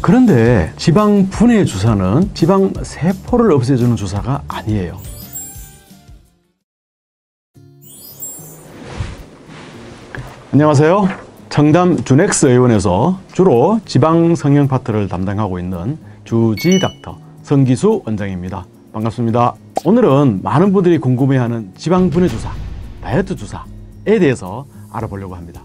그런데 지방 분해 주사는 지방 세포를 없애주는 주사가 아니에요. 안녕하세요. 청담 주넥스 의원에서 주로 지방 성형 파트를 담당하고 있는 주지 닥터 성기수 원장입니다. 반갑습니다. 오늘은 많은 분들이 궁금해하는 지방 분해 주사, 다이어트 주사에 대해서 알아보려고 합니다.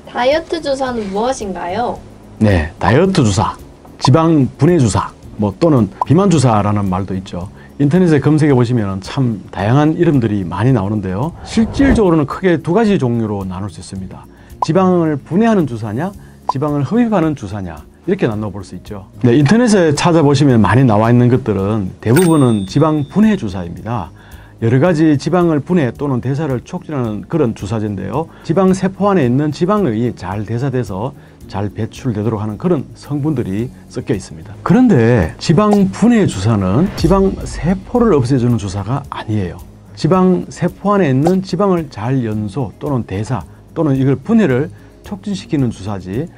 다이어트 주사는 무엇인가요? 네, 다이어트 주사, 지방 분해 주사, 또는 비만 주사라는 말도 있죠. 인터넷에 검색해 보시면 참 다양한 이름들이 많이 나오는데요. 실질적으로는 크게 두 가지 종류로 나눌 수 있습니다. 지방을 분해하는 주사냐, 지방을 흡입하는 주사냐, 이렇게 나눠 볼 수 있죠. 네, 인터넷에 찾아보시면 많이 나와 있는 것들은 대부분은 지방 분해 주사입니다. 여러 가지 지방을 분해 또는 대사를 촉진하는 그런 주사제인데요. 지방 세포 안에 있는 지방의 잘 대사돼서 잘 배출되도록 하는 그런 성분들이 섞여 있습니다. 그런데 지방 분해 주사는 지방 세포를 없애주는 주사가 아니에요. 지방 세포 안에 있는 지방을 잘 연소 또는 대사 또는 이걸 분해를 촉진시키는 주사지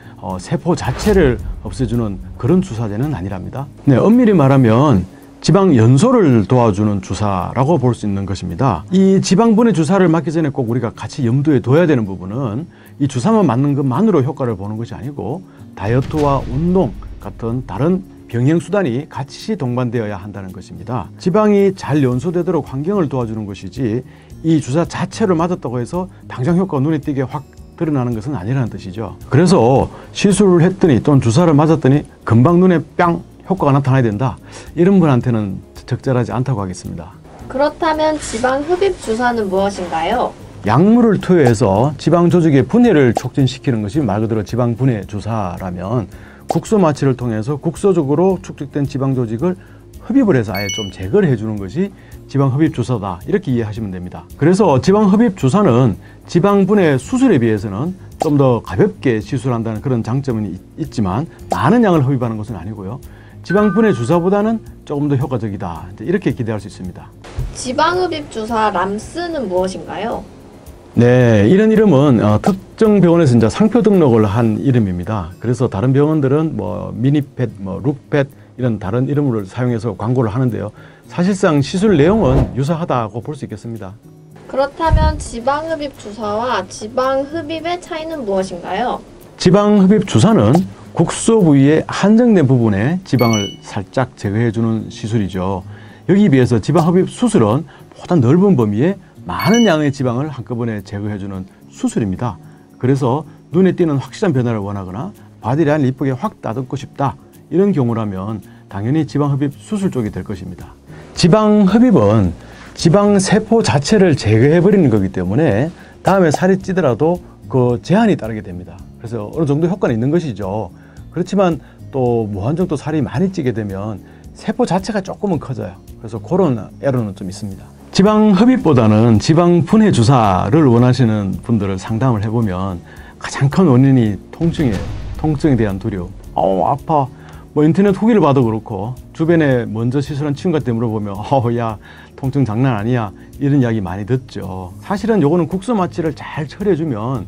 세포 자체를 없애주는 그런 주사제는 아니랍니다. 네, 엄밀히 말하면 지방 연소를 도와주는 주사라고 볼 수 있는 것입니다. 이 지방 분해 주사를 맞기 전에 꼭 우리가 같이 염두에 둬야 되는 부분은 이 주사만 맞는 것만으로 효과를 보는 것이 아니고 다이어트와 운동 같은 다른 병행 수단이 같이 동반되어야 한다는 것입니다. 지방이 잘 연소되도록 환경을 도와주는 것이지 이 주사 자체를 맞았다고 해서 당장 효과가 눈에 띄게 확 드러나는 것은 아니라는 뜻이죠. 그래서 시술을 했더니 또는 주사를 맞았더니 금방 눈에 뺨 효과가 나타나야 된다, 이런 분한테는 적절하지 않다고 하겠습니다. 그렇다면 지방 흡입 주사는 무엇인가요? 약물을 투여해서 지방 조직의 분해를 촉진시키는 것이 말 그대로 지방 분해 주사라면, 국소 마취를 통해서 국소적으로 축적된 지방 조직을 흡입을 해서 아예 좀 제거를 해주는 것이 지방 흡입 주사다, 이렇게 이해하시면 됩니다. 그래서 지방 흡입 주사는 지방 분해 수술에 비해서는 좀 더 가볍게 시술한다는 그런 장점은 있지만 많은 양을 흡입하는 것은 아니고요. 지방 분해 주사보다는 조금 더 효과적이다, 이렇게 기대할 수 있습니다. 지방 흡입 주사 람스는 무엇인가요? 네, 이런 이름은 특정 병원에서 이제 상표 등록을 한 이름입니다. 그래서 다른 병원들은 미니펫, 룩펫 이런 다른 이름을 사용해서 광고를 하는데요. 사실상 시술 내용은 유사하다고 볼 수 있겠습니다. 그렇다면 지방 흡입 주사와 지방 흡입의 차이는 무엇인가요? 지방 흡입 주사는 국소 부위의 한정된 부분에 지방을 살짝 제거해주는 시술이죠. 여기에 비해서 지방 흡입 수술은 보다 넓은 범위에 많은 양의 지방을 한꺼번에 제거해주는 수술입니다. 그래서 눈에 띄는 확실한 변화를 원하거나 바디라인을 이쁘게 확 다듬고 싶다, 이런 경우라면 당연히 지방 흡입 수술 쪽이 될 것입니다. 지방 흡입은 지방 세포 자체를 제거해버리는 거기 때문에 다음에 살이 찌더라도 그 제한이 따르게 됩니다. 그래서 어느 정도 효과는 있는 것이죠. 그렇지만 또 무한정도 살이 많이 찌게 되면 세포 자체가 조금은 커져요. 그래서 그런 애로는 좀 있습니다. 지방 흡입보다는 지방 분해 주사를 원하시는 분들을 상담을 해보면 가장 큰 원인이 통증이에요. 통증에 대한 두려움. 아파. 인터넷 후기를 봐도 그렇고 주변에 먼저 시술한 친구한테 물어보면 야, 통증 장난 아니야, 이런 이야기 많이 듣죠. 사실은 요거는 국소 마취를 잘 처리해주면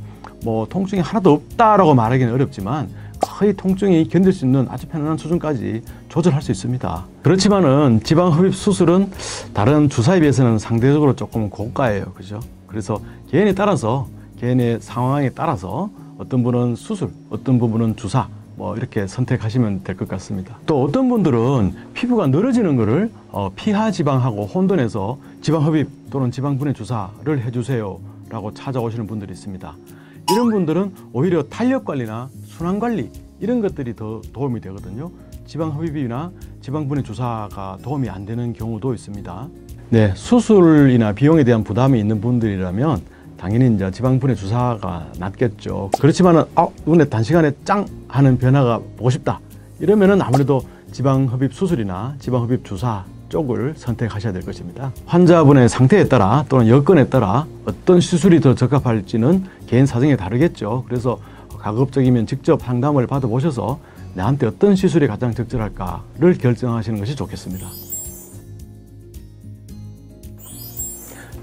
통증이 하나도 없다라고 말하기는 어렵지만 거의 통증이 견딜 수 있는 아주 편안한 수준까지 조절할 수 있습니다. 그렇지만은 지방 흡입 수술은 다른 주사에 비해서는 상대적으로 조금 고가예요. 그죠? 그래서 개인에 따라서, 개인의 상황에 따라서 어떤 분은 수술, 어떤 부분은 주사, 이렇게 선택하시면 될 것 같습니다. 또 어떤 분들은 피부가 늘어지는 거를 피하 지방하고 혼돈해서 지방 흡입 또는 지방 분해 주사를 해주세요 라고 찾아오시는 분들이 있습니다. 이런 분들은 오히려 탄력 관리나 순환 관리 이런 것들이 더 도움이 되거든요. 지방 흡입이나 지방 분해 주사가 도움이 안 되는 경우도 있습니다. 네, 수술이나 비용에 대한 부담이 있는 분들이라면 당연히 이제 지방 분해 주사가 낫겠죠. 그렇지만은 눈에 단시간에 짱 하는 변화가 보고 싶다, 이러면은 아무래도 지방 흡입 수술이나 지방 흡입 주사 쪽을 선택하셔야 될 것입니다. 환자분의 상태에 따라 또는 여건에 따라 어떤 시술이 더 적합할지는 개인 사정에 다르겠죠. 그래서 가급적이면 직접 상담을 받아보셔서 나한테 어떤 시술이 가장 적절할까를 결정하시는 것이 좋겠습니다.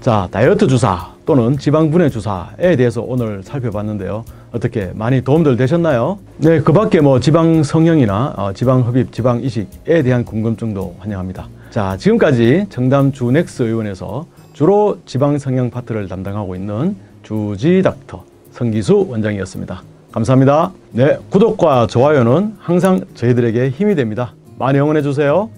자, 다이어트 주사 또는 지방 분해 주사에 대해서 오늘 살펴봤는데요. 어떻게 많이 도움들 되셨나요? 네, 그 밖에 뭐 지방 성형이나 지방 흡입, 지방 이식에 대한 궁금증도 환영합니다. 자, 지금까지 청담 주넥스 의원에서 주로 지방 성형 파트를 담당하고 있는 주지닥터 성기수 원장이었습니다. 감사합니다. 네, 구독과 좋아요는 항상 저희들에게 힘이 됩니다. 많이 응원해 주세요.